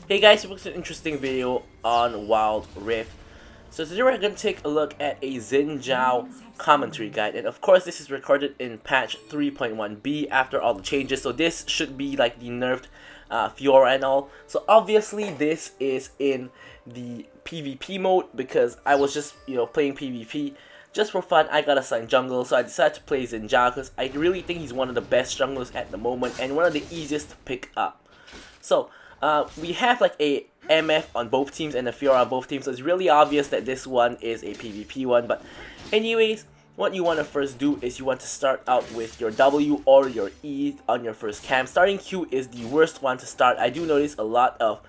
Hey guys, welcome to an interesting video on Wild Rift. So today we're going to take a look at a Xin Zhao commentary guide, and of course this is recorded in patch 3.1b after all the changes, so this should be like the nerfed Fiora and all. So obviously this is in the PvP mode because I was just playing PvP just for fun. I got assigned jungle, so I decided to play Xin Zhao because I really think he's one of the best junglers at the moment and one of the easiest to pick up. So we have like a MF on both teams and a Fiora on both teams, so it's really obvious that this one is a PvP one. But anyways, what you want to first do is you want to start out with your W or your E on your first camp. Starting Q is the worst one to start. I do notice a lot of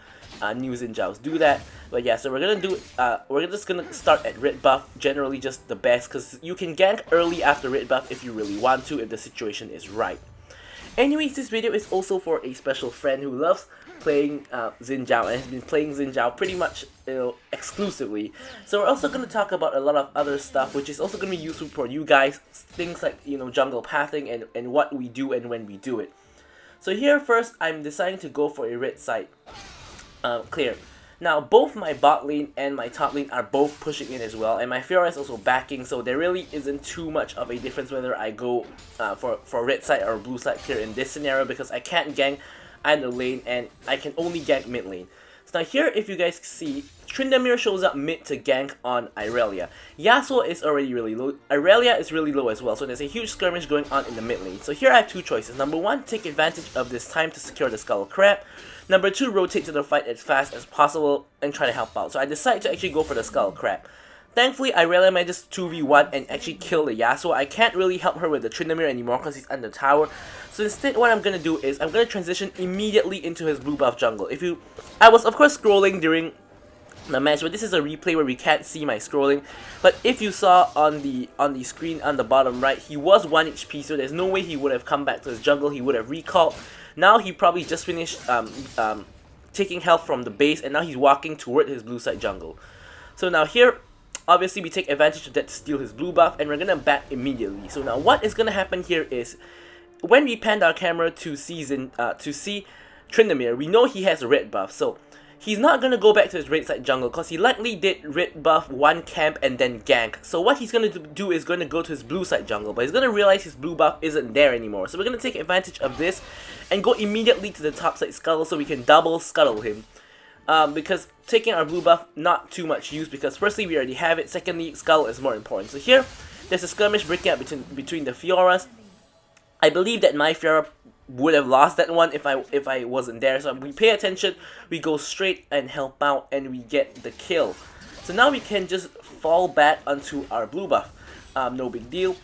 new Xin Zhaos do that. But yeah, so we're just gonna start at red buff, generally just the best, because you can gank early after red buff if you really want to, if the situation is right. Anyways, this video is also for a special friend who loves playing Xin Zhao and has been playing Xin Zhao pretty much exclusively. So we're also going to talk about a lot of other stuff which is also going to be useful for you guys, things like jungle pathing and what we do and when we do it. So here first I'm deciding to go for a red side clear. Now both my bot lane and my top lane are both pushing in as well, and my Fiora is also backing, so there really isn't too much of a difference whether I go for red side or blue side clear in this scenario, because I can't gank either lane and I can only gank mid lane. So now here, if you guys see, Tryndamere shows up mid to gank on Irelia. Yasuo is already really low, Irelia is really low as well, so there's a huge skirmish going on in the mid lane. So here I have two choices. Number one, take advantage of this time to secure the Skull Crab. Number two, rotate to the fight as fast as possible and try to help out. So I decided to actually go for the Skull Crab. Thankfully, Irelia manages 2v1 and actually kill the Yasuo. I can't really help her with the Tryndamere anymore because he's under tower. So instead, what I'm going to do is I'm going to transition immediately into his blue buff jungle. I was of course scrolling during the match, but this is a replay where we can't see my scrolling. But if you saw on the screen on the bottom right, he was 1 HP, so there's no way he would have come back to his jungle. He would have recalled. Now he probably just finished taking health from the base, and now he's walking toward his blue side jungle. So now here, obviously we take advantage of that to steal his blue buff, and we're gonna back immediately. So now what is gonna happen here is, when we panned our camera to see Tryndamere, we know he has a red buff, so he's not gonna go back to his red side jungle because he likely did red buff one camp and then gank. So what he's gonna do is gonna go to his blue side jungle, but he's gonna realize his blue buff isn't there anymore. So we're gonna take advantage of this and go immediately to the top side scuttle so we can double scuttle him. Because taking our blue buff, not too much use, because firstly we already have it, secondly scuttle is more important. So here there's a skirmish breaking out between the Fioras. I believe that my Fiora would have lost that one if I wasn't there, so we pay attention, we go straight and help out, and we get the kill. So now we can just fall back onto our blue buff. No big deal,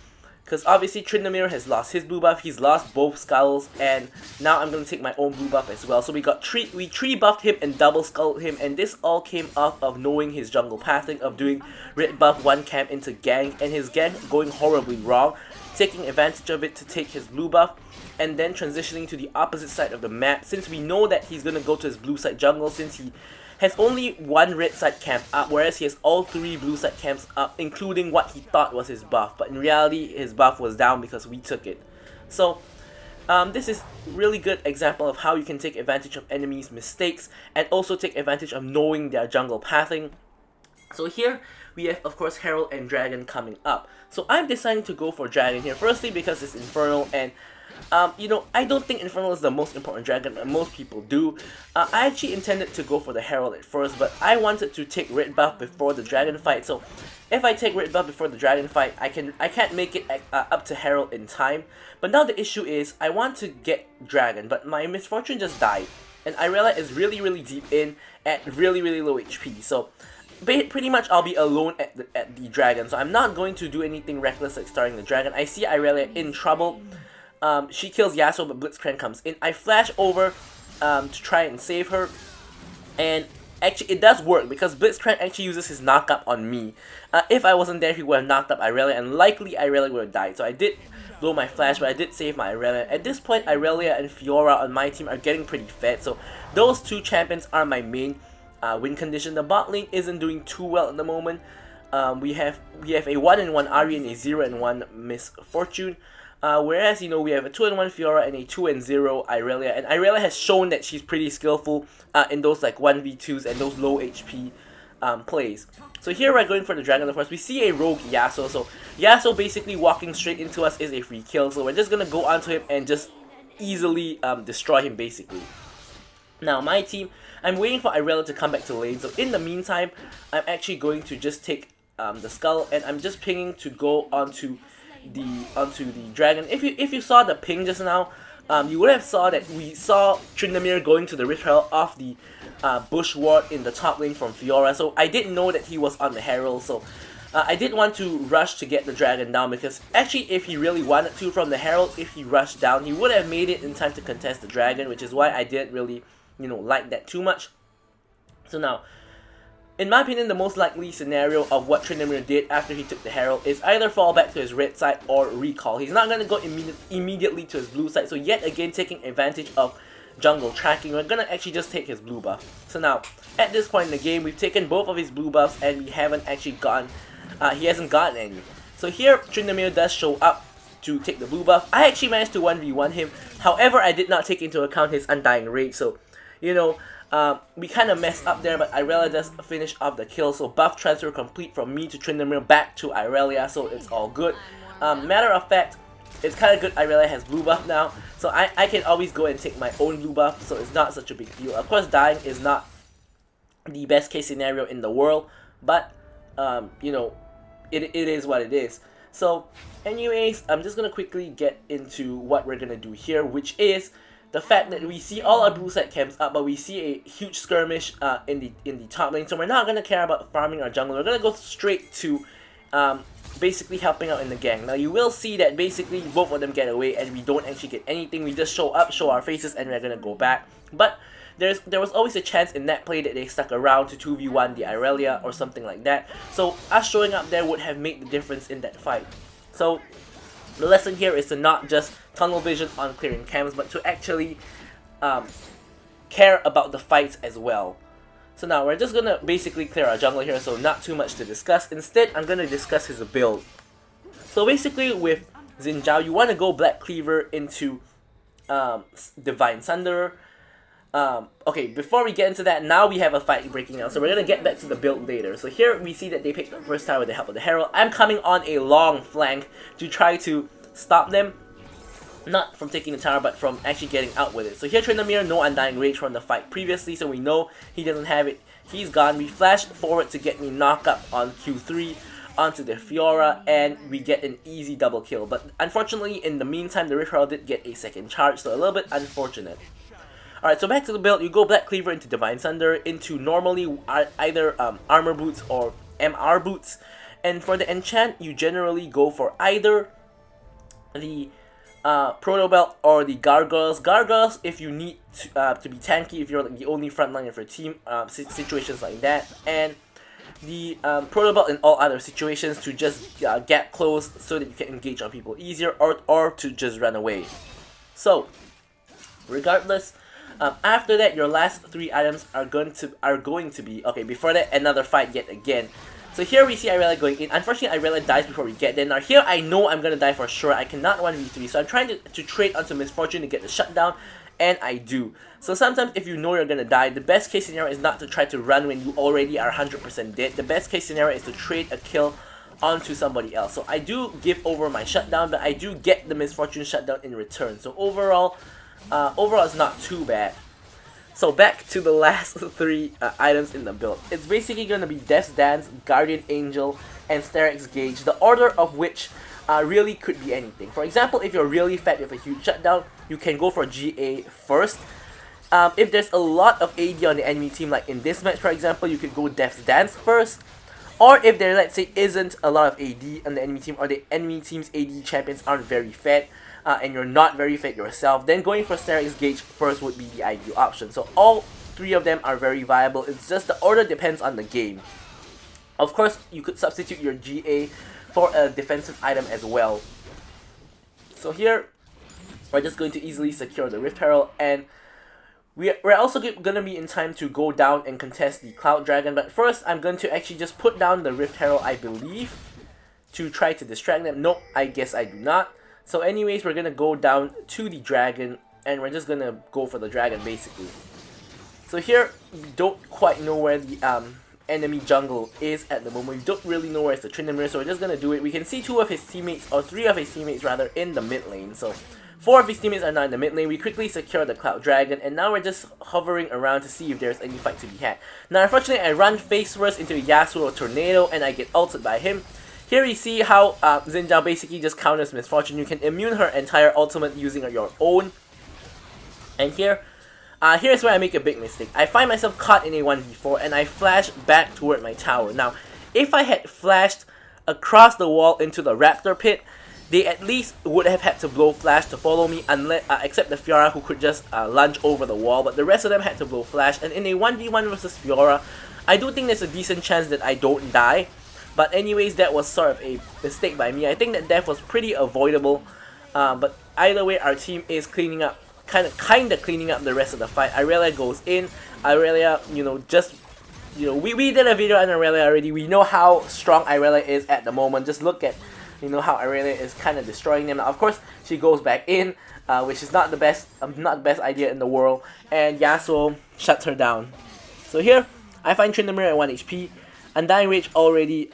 because obviously Tryndamere has lost his blue buff, he's lost both skulls, and now I'm going to take my own blue buff as well. So we tree buffed him and double skulled him, and this all came off of knowing his jungle pathing, of doing red buff one camp into gank, and his gank going horribly wrong, taking advantage of it to take his blue buff, and then transitioning to the opposite side of the map, since we know that he's going to go to his blue side jungle, since he has only one red side camp up, whereas he has all 3 blue side camps up, including what he thought was his buff, but in reality his buff was down because we took it. So this is really good example of how you can take advantage of enemies' mistakes and also take advantage of knowing their jungle pathing. So here we have of course Herald and Dragon coming up. So I'm deciding to go for Dragon here, firstly because it's Infernal, and I don't think Infernal is the most important dragon, and most people do. I actually intended to go for the Herald at first, but I wanted to take red buff before the dragon fight. So if I take red buff before the dragon fight, I can't make it up to Herald in time. But now the issue is I want to get dragon, but my misfortune just died, and Irelia is really deep in at really low HP. So pretty much I'll be alone at the dragon. So I'm not going to do anything reckless like starting the dragon. I see Irelia in trouble. She kills Yasuo, but Blitzcrank comes in. I flash over to try and save her, and actually it does work because Blitzcrank actually uses his knockup on me. If I wasn't there, he would have knocked up Irelia, and likely Irelia would have died. So I did blow my flash, but I did save my Irelia. At this point, Irelia and Fiora on my team are getting pretty fed, so those two champions are my main win condition. The bot lane isn't doing too well at the moment. We have a 1-1 Ahri and a 0-1 Miss Fortune. Whereas, you know, we have a 2-1 Fiora and a 2-0 Irelia, and Irelia has shown that she's pretty skillful in those like 1v2s and those low HP plays. So here we're going for the Dragon of Force. We see a rogue Yasuo, so Yasuo basically walking straight into us is a free kill, so we're just gonna go onto him and just easily destroy him basically. Now my team, I'm waiting for Irelia to come back to lane, so in the meantime, I'm actually going to just take the skull, and I'm just pinging to go onto the dragon. If you saw the ping just now, you would have saw that we saw Tryndamere going to the Rift Herald off the bush ward in the top lane from Fiora, so I didn't know that he was on the Herald, so I didn't want to rush to get the dragon down, because actually if he really wanted to from the Herald, if he rushed down, he would have made it in time to contest the dragon, which is why I didn't really, you know, like that too much. So now, in my opinion, the most likely scenario of what Tryndamere did after he took the Herald is either fall back to his red side or recall. He's not going to go immediately to his blue side, so yet again taking advantage of jungle tracking, we're going to actually just take his blue buff. So now, at this point in the game, we've taken both of his blue buffs and we haven't actually gotten, he hasn't gotten any. So here, Tryndamere does show up to take the blue buff. I actually managed to 1v1 him, however, I did not take into account his Undying Rage, so, you know, we kind of messed up there, but Irelia does finish off the kill, so buff transfer complete from me to Tryndamere back to Irelia, so it's all good. Matter of fact, it's kind of good Irelia has blue buff now, so I can always go and take my own blue buff, so it's not such a big deal. Of course, dying is not the best case scenario in the world, but, you know, it is what it is. So, anyways, I'm just going to quickly get into what we're going to do here, which is the fact that we see all our blue side camps up, but we see a huge skirmish in the top lane, so we're not going to care about farming our jungle. We're going to go straight to basically helping out in the gang. Now you will see that basically both of them get away and we don't actually get anything. We just show up, show our faces, and we're going to go back. But there was always a chance in that play that they stuck around to 2v1 the Irelia or something like that. So us showing up there would have made the difference in that fight. So the lesson here is to not just tunnel vision on clearing camps, but to actually care about the fights as well. So now we're just gonna basically clear our jungle here, so not too much to discuss. Instead, I'm gonna discuss his build. So basically with Xin Zhao, you want to go Black Cleaver into Divine Sunderer. Okay, before we get into that, now we have a fight breaking out, so we're gonna get back to the build later. So here we see that they picked the first tower with the help of the Herald. I'm coming on a long flank to try to stop them, not from taking the tower, but from actually getting out with it. So here Tryndamere, no Undying Rage from the fight previously, so we know he doesn't have it. He's gone. We flash forward to get me knock up on Q3 onto the Fiora, and we get an easy double kill. But unfortunately, in the meantime, the Rift Herald did get a second charge, so a little bit unfortunate. Alright, so back to the build. You go Black Cleaver into Divine Thunder, into normally either Armor Boots or MR Boots. And for the enchant, you generally go for either the Proto Belt or the Gargoyles. Gargoyles if you need to be tanky, if you're like the only frontline of your team, situations like that. And the Proto Belt in all other situations to just get close so that you can engage on people easier, or to just run away. So, regardless, after that, your last three items are going to be okay. Before that, another fight yet again. So here we see Irelia going in. Unfortunately, Irelia dies before we get there. Now here I know I'm gonna die for sure. I cannot 1v3, so I'm trying to trade onto Misfortune to get the shutdown, and I do. So sometimes if you know you're gonna die, the best case scenario is not to try to run when you already are 100% dead. The best case scenario is to trade a kill onto somebody else. So I do give over my shutdown, but I do get the Misfortune shutdown in return. So overall it's not too bad. So back to the last three items in the build. It's basically going to be Death's Dance, Guardian Angel, and Sterix Gauge, the order of which really could be anything. For example, if you're really fat with a huge shutdown, you can go for GA first. If there's a lot of AD on the enemy team, like in this match for example, you could go Death's Dance first. Or if there, let's say, isn't a lot of AD on the enemy team, or the enemy team's AD champions aren't very fat, and you're not very fit yourself, then going for Sterix Gauge first would be the ideal option. So all three of them are very viable. It's just the order depends on the game. Of course, you could substitute your GA for a defensive item as well. So here, we're just going to easily secure the Rift Herald, and we're also going to be in time to go down and contest the Cloud Dragon. But first, I'm going to actually just put down the Rift Herald, I believe, to try to distract them. Nope, I guess I do not. So anyways, we're gonna go down to the dragon, and we're just gonna go for the dragon basically. So here, we don't quite know where the enemy jungle is at the moment. We don't really know where it's the Tryndamere, so we're just gonna do it. We can see two of his teammates, or three of his teammates rather, in the mid lane. So four of his teammates are now in the mid lane. We quickly secure the Cloud Dragon, and now we're just hovering around to see if there's any fight to be had. Now unfortunately, I run face first into a Yasuo Tornado, and I get ulted by him. Here you see how Xin Zhao basically just counters Misfortune. You can immune her entire ultimate using your own. And here's where I make a big mistake. I find myself caught in a 1v4 and I flash back toward my tower. Now, if I had flashed across the wall into the Raptor pit, they at least would have had to blow flash to follow me, unless, except the Fiora, who could just lunge over the wall, but the rest of them had to blow flash. And in a 1v1 versus Fiora, I do think there's a decent chance that I don't die. But anyways, that was sort of a mistake by me. I think that death was pretty avoidable. But either way, our team is cleaning up. Kind of cleaning up the rest of the fight. Irelia goes in. Irelia, we did a video on Irelia already. We know how strong Irelia is at the moment. Just look at, how Irelia is kind of destroying them. Now, of course, she goes back in, which is not the best idea in the world. And Yasuo shuts her down. So here, I find Tryndamere at 1 HP. Undying Rage already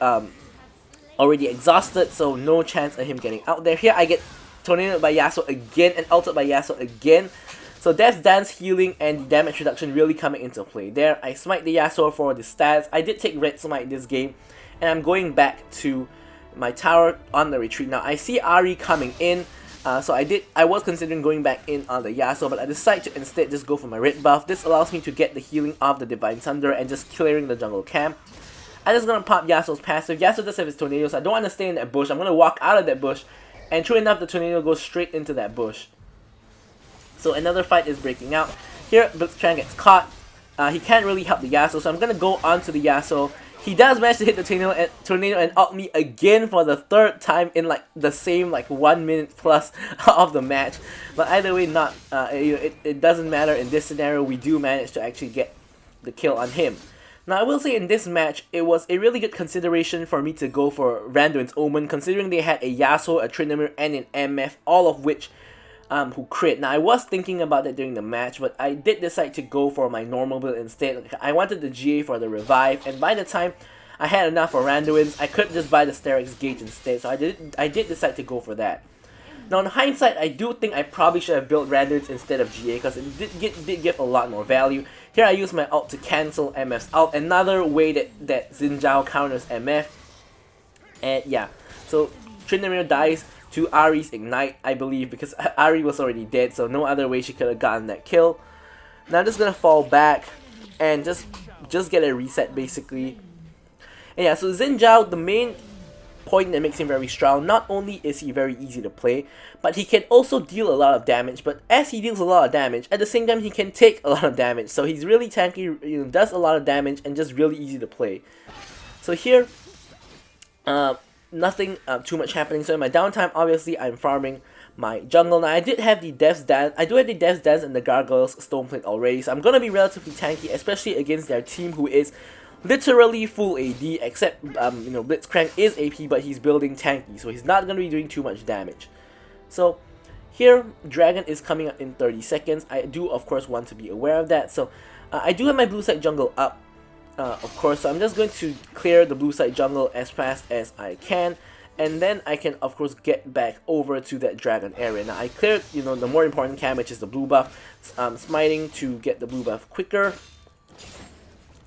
exhausted, so no chance of him getting out there. Here, I get tornadoed by Yasuo again and ulted by Yasuo again. So Death's Dance healing and the damage reduction really coming into play there. I smite the Yasuo for the stats. I did take red smite this game, and I'm going back to my tower on the retreat. Now I see Ahri coming in, so I was considering going back in on the Yasuo, but I decided to instead just go for my red buff. This allows me to get the healing of the Divine Sunderer and just clearing the jungle camp. I'm just gonna pop Yasuo's passive. Yasuo does have his tornadoes. I don't want to stay in that bush. I'm gonna walk out of that bush. And true enough, the tornado goes straight into that bush. So another fight is breaking out. Here, Blitzcrank gets caught. He can't really help the Yasuo, so I'm going to go onto the Yasuo. He does manage to hit the tornado and ult me again for the third time in the same 1 minute plus of the match. But either way, it doesn't matter in this scenario. We do manage to actually get the kill on him. Now I will say in this match, it was a really good consideration for me to go for Randuin's Omen, considering they had a Yasuo, a Tryndamere, and an MF, all of which who crit. Now I was thinking about that during the match, but I did decide to go for my normal build instead. I wanted the GA for the revive, and by the time I had enough for Randuin's, I could just buy the Sterak's Gauge instead, so I did decide to go for that. Now in hindsight, I do think I probably should have built Randuin's instead of GA, because it did give a lot more value. Here I use my ult to cancel MF's ult, another way that Xin Zhao counters MF. And yeah, so Tryndamere dies to Ahri's Ignite, I believe, because Ahri was already dead, so no other way she could have gotten that kill. Now I'm just gonna fall back and just get a reset basically. And yeah, so Xin Zhao, the main point that makes him very strong, not only is he very easy to play, but he can also deal a lot of damage. But as he deals a lot of damage, at the same time he can take a lot of damage. So he's really tanky, does a lot of damage, and just really easy to play. So here, nothing too much happening. So in my downtime, obviously I'm farming my jungle. Now I did have the Death's Dance. I do have the Death's Dance and the Gargoyle's Stoneplate already. So I'm gonna be relatively tanky, especially against their team who is literally full AD, except Blitzcrank is AP, but he's building tanky, so he's not going to be doing too much damage. So here, Dragon is coming up in 30 seconds. I do of course want to be aware of that. So I do have my blue side jungle up, of course, so I'm just going to clear the blue side jungle as fast as I can, and then I can of course get back over to that Dragon area. Now I cleared the more important camp, which is the blue buff, smiting to get the blue buff quicker.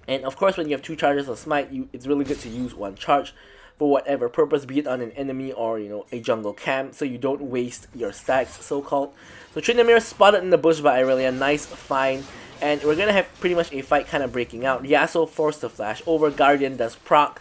And of course, when you have 2 charges of smite, it's really good to use 1 charge for whatever purpose, be it on an enemy or a jungle camp, so you don't waste your stacks, so-called. So Tryndamere spotted in the bush by Irelia, nice find, and we're gonna have pretty much a fight kind of breaking out. Yasuo forced to flash over, Guardian does proc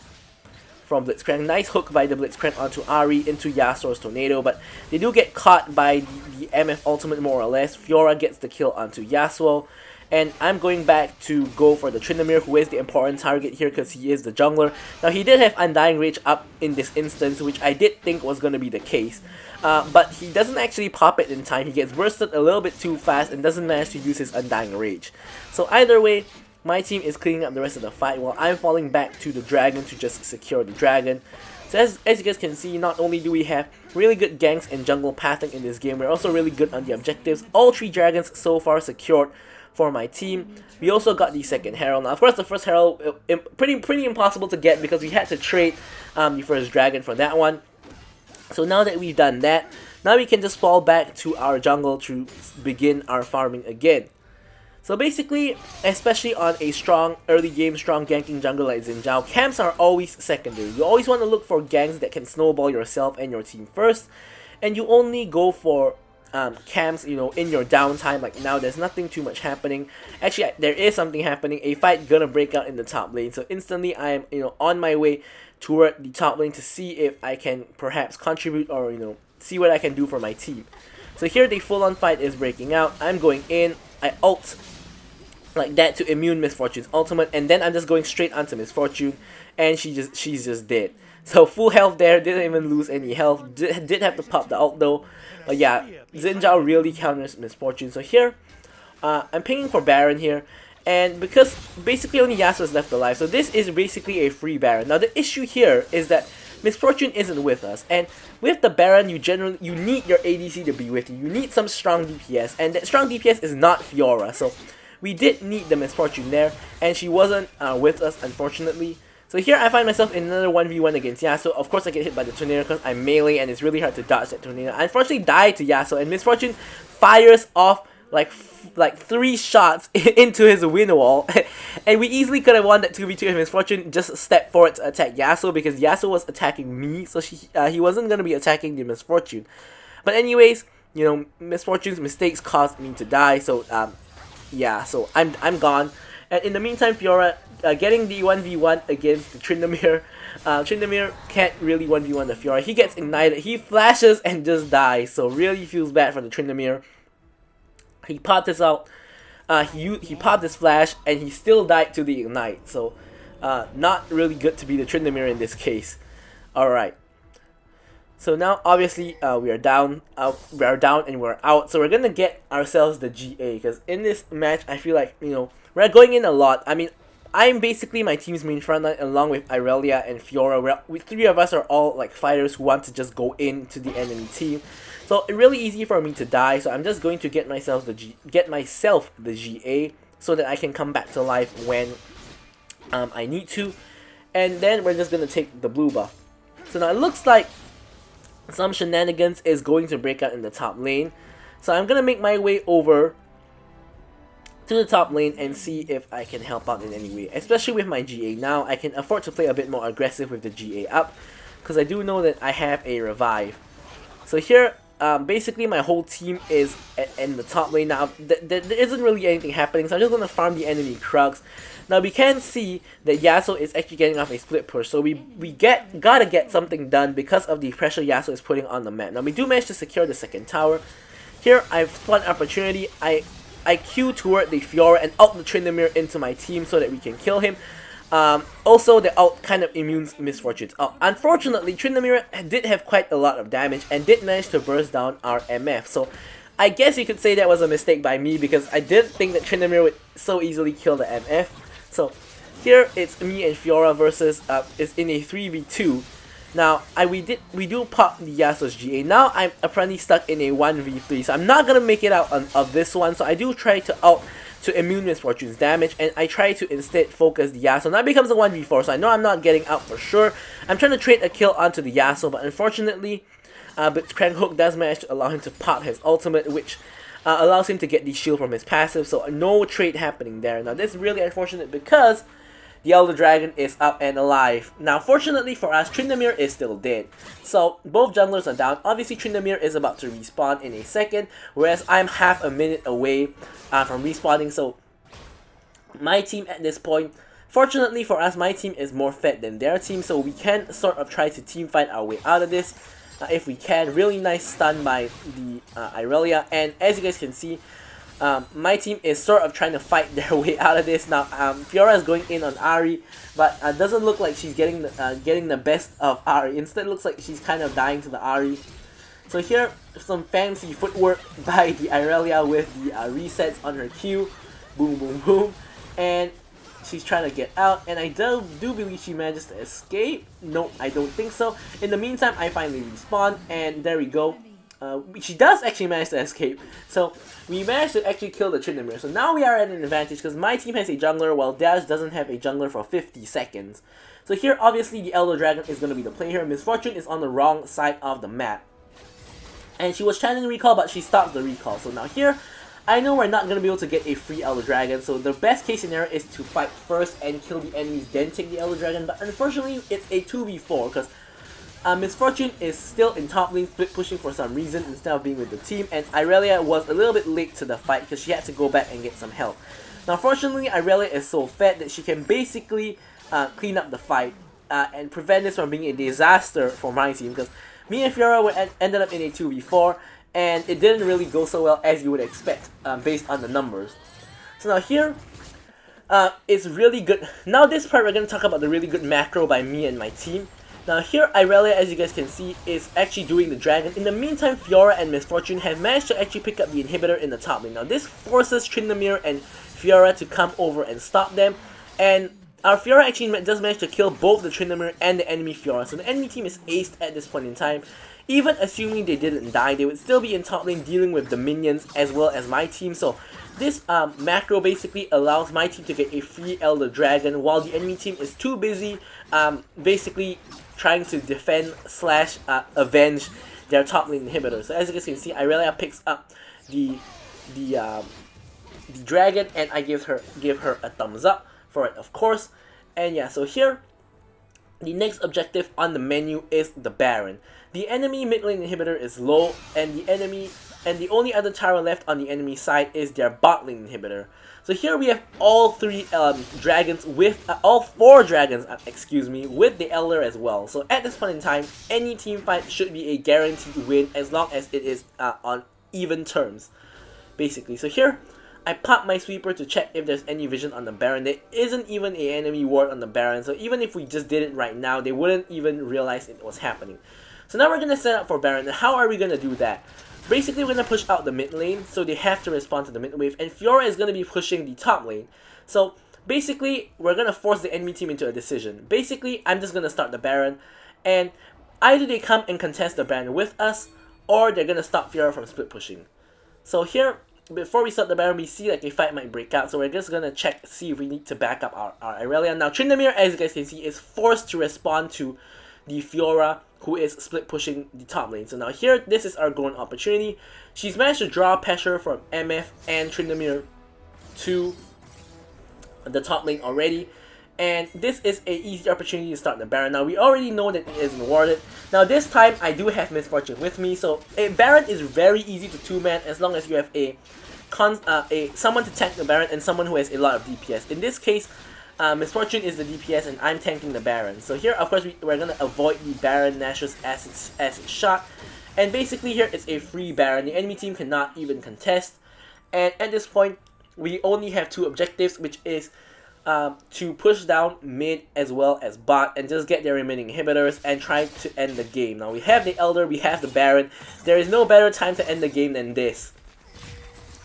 from Blitzcrank, nice hook by the Blitzcrank onto Ahri into Yasuo's tornado, but they do get caught by the MF ultimate more or less. Fiora gets the kill onto Yasuo. And I'm going back to go for the Tryndamere, who is the important target here because he is the jungler. Now he did have Undying Rage up in this instance, which I did think was going to be the case. But he doesn't actually pop it in time. He gets bursted a little bit too fast and doesn't manage to use his Undying Rage. So either way, my team is cleaning up the rest of the fight while I'm falling back to the dragon to just secure the dragon. So as you guys can see, not only do we have really good ganks and jungle pathing in this game, we're also really good on the objectives. All 3 dragons so far secured for my team. We also got the second herald. Now, of course, the first herald pretty impossible to get because we had to trade the first dragon for that one. So now that we've done that, now we can just fall back to our jungle to begin our farming again. So basically, especially on a strong early game, strong ganking jungle like Xin Zhao, camps are always secondary. You always want to look for ganks that can snowball yourself and your team first, and you only go for camps, you know, in your downtime. Like now, there's nothing too much happening. Actually, there is something happening. A fight gonna break out in the top lane. So instantly, I am, you know, on my way toward the top lane to see if I can perhaps contribute or, you know, see what I can do for my team. So here, the full-on fight is breaking out. I'm going in. I ult like that to immune Miss Fortune's ultimate, and then I'm just going straight onto Miss Fortune, and she's just dead. So full health there, didn't even lose any health. Did have to pop the ult though. But yeah, Xin Zhao really counters Miss Fortune. So here, I'm pinging for Baron here, and because basically only Yasuo is left alive, so this is basically a free Baron. Now the issue here is that Miss Fortune isn't with us, and with the Baron, you need your ADC to be with you. You need some strong DPS, and that strong DPS is not Fiora. So we did need the Miss Fortune there, and she wasn't with us, unfortunately. So here I find myself in another 1v1 against Yasuo. Of course I get hit by the tornado because I'm melee, and it's really hard to dodge that tornado. I unfortunately died to Yasuo, and Miss Fortune fires off like 3 shots into his wind wall, and we easily could have won that 2v2 if Miss Fortune just stepped forward to attack Yasuo, because Yasuo was attacking me, so he wasn't going to be attacking the Miss Fortune. But anyways, you know, Miss Fortune's mistakes caused me to die, so yeah, so I'm gone. And in the meantime, Fiora getting the 1v1 against the Tryndamere. Tryndamere can't really 1v1 the Fiora. He gets ignited, he flashes and just dies, so really feels bad for the Tryndamere. He popped this out, he popped his flash, and he still died to the ignite. So, not really good to be the Tryndamere in this case. Alright. So now, obviously, we are down and we're out. So we're gonna get ourselves the GA, because in this match, I feel like, you know, we're going in a lot. I mean, I'm basically my team's main frontline along with Irelia and Fiora. We 3 of us are all like fighters who want to just go into the enemy team. So it's really easy for me to die, so I'm just going to get myself the GA so that I can come back to life when I need to. And then we're just going to take the blue buff. So now it looks like some shenanigans is going to break out in the top lane. So I'm going to make my way over to the top lane and see if I can help out in any way. Especially with my GA now, I can afford to play a bit more aggressive with the GA up, because I do know that I have a revive. So here, basically my whole team is in the top lane now. There isn't really anything happening, so I'm just going to farm the enemy Krugs. Now we can see that Yasuo is actually getting off a split push, so we gotta get something done because of the pressure Yasuo is putting on the map. Now we do manage to secure the second tower. Here I've spun opportunity. I Q toward the Fiora and ult the Tryndamere into my team so that we can kill him. Also, the ult kind of immunes Miss Fortune's ult. Unfortunately, Tryndamere did have quite a lot of damage and did manage to burst down our MF. So I guess you could say that was a mistake by me, because I didn't think that Tryndamere would so easily kill the MF. So here it's me and Fiora versus it's in a 3v2. Now we do pop the Yasuo's GA. Now I'm apparently stuck in a 1v3, so I'm not gonna make it out of this one. So I do try to ult to immune Miss Fortune's damage, and I try to instead focus the Yasuo. Now it becomes a 1v4, so I know I'm not getting out for sure. I'm trying to trade a kill onto the Yasuo, but unfortunately, Blitzcrank Hook does manage to allow him to pop his ultimate, which allows him to get the shield from his passive, so no trade happening there. Now this is really unfortunate because the Elder Dragon is up and alive. Now fortunately for us, Tryndamere is still dead. So both junglers are down. Obviously Tryndamere is about to respawn in a second, whereas I'm half a minute away from respawning. So my team at this point, fortunately for us, my team is more fed than their team, so we can sort of try to team fight our way out of this. If we can. Really nice stun by the Irelia, and as you guys can see, my team is sort of trying to fight their way out of this. Now Fiora is going in on Ahri, but doesn't look like she's getting the best of Ahri. Instead, it looks like she's kind of dying to the Ahri. So here, some fancy footwork by the Irelia with the resets on her Q. Boom, boom, boom. And she's trying to get out, and I do believe she manages to escape. No, I don't think so. In the meantime, I finally respawn, and there we go. She does actually manage to escape, so we managed to actually kill the Tryndamere. So now we are at an advantage because my team has a jungler while Dash doesn't have a jungler for 50 seconds. So here, obviously, the Elder Dragon is going to be the play here. Miss Fortune is on the wrong side of the map. And she was channeling recall, but she stopped the recall. So now here, I know we're not going to be able to get a free Elder Dragon, so the best case scenario is to fight first and kill the enemies, then take the Elder Dragon. But unfortunately, it's a 2v4 because Miss Fortune is still in top lane, split pushing for some reason instead of being with the team, and Irelia was a little bit late to the fight because she had to go back and get some help. Now fortunately, Irelia is so fat that she can basically clean up the fight and prevent this from being a disaster for my team, because me and Fiora ended up in a 2v4 and it didn't really go so well as you would expect based on the numbers. So now here, it's really good. Now this part we're going to talk about the really good macro by me and my team. Now here, Irelia, as you guys can see, is actually doing the dragon. In the meantime, Fiora and Miss Fortune have managed to actually pick up the inhibitor in the top lane. Now this forces Tryndamere and Fiora to come over and stop them, and our Fiora actually does manage to kill both the Tryndamere and the enemy Fiora. So the enemy team is aced at this point in time. Even assuming they didn't die, they would still be in top lane dealing with the minions as well as my team. So this macro basically allows my team to get a free Elder Dragon while the enemy team is too busy basically trying to defend slash avenge their top lane inhibitor. So as you guys can see, Irelia picks up the dragon, and I give her a thumbs up for it, of course. And yeah, so here the next objective on the menu is the Baron. The enemy mid lane inhibitor is low, and the only other tower left on the enemy side is their bot lane inhibitor. So here we have all three dragons with all four dragons, excuse me, with the Elder as well. So at this point in time, any team fight should be a guaranteed win as long as it is on even terms, basically. So here, I pop my sweeper to check if there's any vision on the Baron. There isn't even an enemy ward on the Baron, so even if we just did it right now, they wouldn't even realize it was happening. So now we're going to set up for Baron. And how are we going to do that? Basically, we're going to push out the mid lane, so they have to respond to the mid wave, and Fiora is going to be pushing the top lane. So basically, we're going to force the enemy team into a decision. Basically, I'm just going to start the Baron, and either they come and contest the Baron with us, or they're going to stop Fiora from split pushing. So here, before we start the Baron, we see like a fight might break out, so we're just going to check, see if we need to back up our Irelia. Now, Tryndamere, as you guys can see, is forced to respond to the Fiora, who is split pushing the top lane. So now here, this is our golden opportunity. She's managed to draw pressure from MF and Tryndamere to the top lane already, and this is an easy opportunity to start the Baron. Now we already know that it is rewarded. Now this time I do have Miss Fortune with me, so a Baron is very easy to two-man as long as you have someone to tank the Baron and someone who has a lot of DPS. In this case, Miss Fortune is the DPS and I'm tanking the Baron. So here, of course, we're going to avoid the Baron Nashor's acid shot. And basically here, it's a free Baron. The enemy team cannot even contest. And at this point, we only have two objectives, which is to push down mid as well as bot and just get their remaining inhibitors and try to end the game. Now we have the Elder, we have the Baron. There is no better time to end the game than this.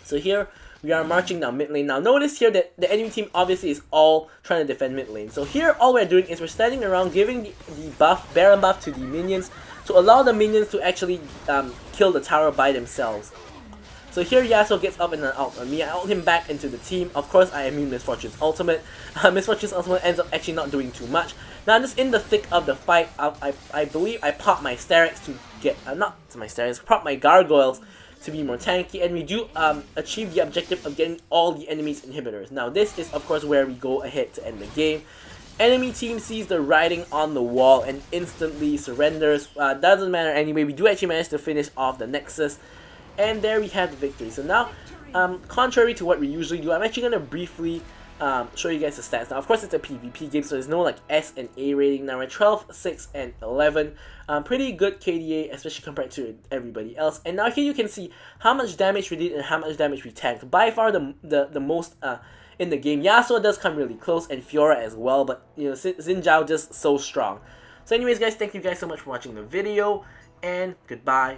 So here, we are marching down mid lane. Now notice here that the enemy team obviously is all trying to defend mid lane. So here all we're doing is we're standing around giving the Baron buff to the minions to allow the minions to actually kill the tower by themselves. So here Yasuo gets up and then out on me. I ult him back into the team. Of course I immune Miss Fortune's ultimate. Miss Fortune's ultimate ends up actually not doing too much. Now I'm just in the thick of the fight. I believe I pop my Starix to get, pop my Gargoyles to be more tanky, and we do achieve the objective of getting all the enemy's inhibitors. Now this is of course where we go ahead to end the game. Enemy team sees the writing on the wall and instantly surrenders. Doesn't matter anyway, we do actually manage to finish off the Nexus, and there we have the victory. So now, contrary to what we usually do, I'm actually going to briefly show you guys the stats. Now of course it's a PvP game, so there's no like S and A rating. Now we're 12, 6, and 11. Pretty good KDA, especially compared to everybody else. And now here you can see how much damage we did and how much damage we tanked. By far the most in the game. Yasuo does come really close, and Fiora as well, but you know, Xin Zhao just so strong. So anyways guys, thank you guys so much for watching the video, and goodbye.